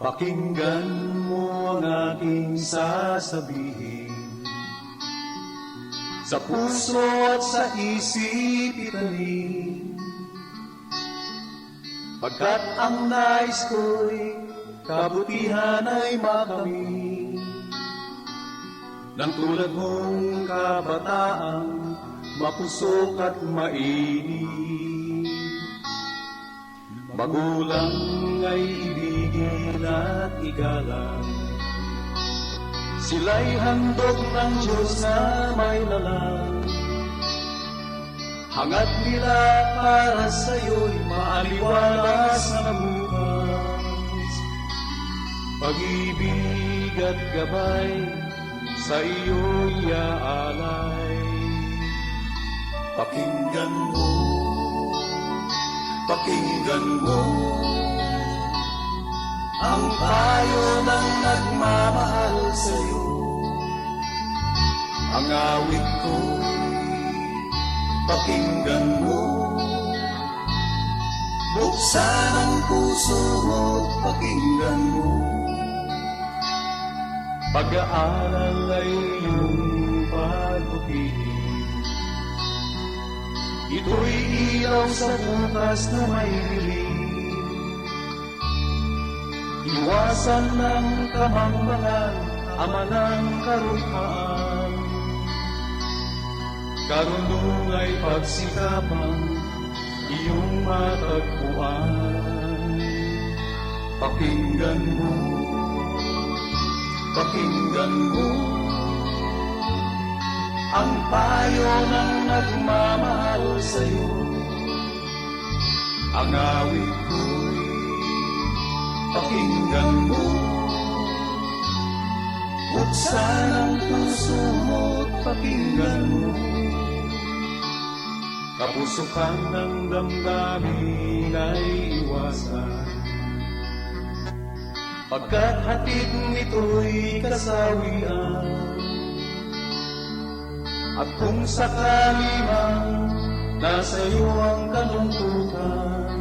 Pakinggan mo ang aking sasabihin. Sa puso at sa isip itanim, pagkat ang nais ko'y kabutihan ay makamit. Nang tulad mong kabataang mapusok at mainit, magulang ay ibigin at igalang. Sila'y handog ng Diyos na may lalang. Hangat nila para sa'yo'y maaliwalas na bukas. Pag-ibig at gabay sa iyo'y aalay. Pakinggan mo, pakinggan mo ang payo ng nagmamahal sa'yo. Ang awit ko'y pakinggan mo. Buksan ang puso mo't pakinggan mo. Pag-aaral ay iyong pagbutihin. Ito'y ilaw sa bukas na may dilim. Iwasan ng kamangmangan, ama ng karunhaan. Karunungay pagsikapan, iyong matagpuan. Pakinggan mo, pakinggan mo ang payo ng nagmamahal sa'yo. Ang awit ko'y pakinggan mo. Buksan ang puso mo't pakinggan mo. Kapusukan ng damdamin ay iwasan, pagkat hatid nito'y kasawian. At kung sakali man nasa iyo ang kalungkutan,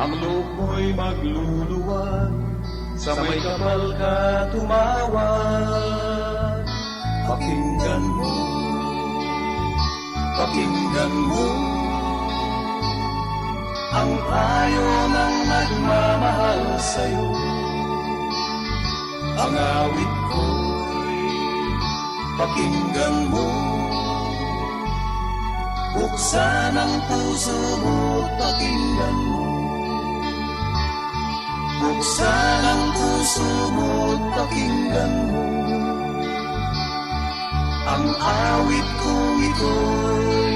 ang loob mo'y magluluwag, sa may kapal ka tumawag. Pakinggan mo, pakinggan mo ang payo ng nagmamahal sa'yo. Ang awit ko'y pakinggan mo. Buksan ang puso mo't pakinggan mo. Buksan ang puso mo't pakinggan mo. Ang awit kong ito'y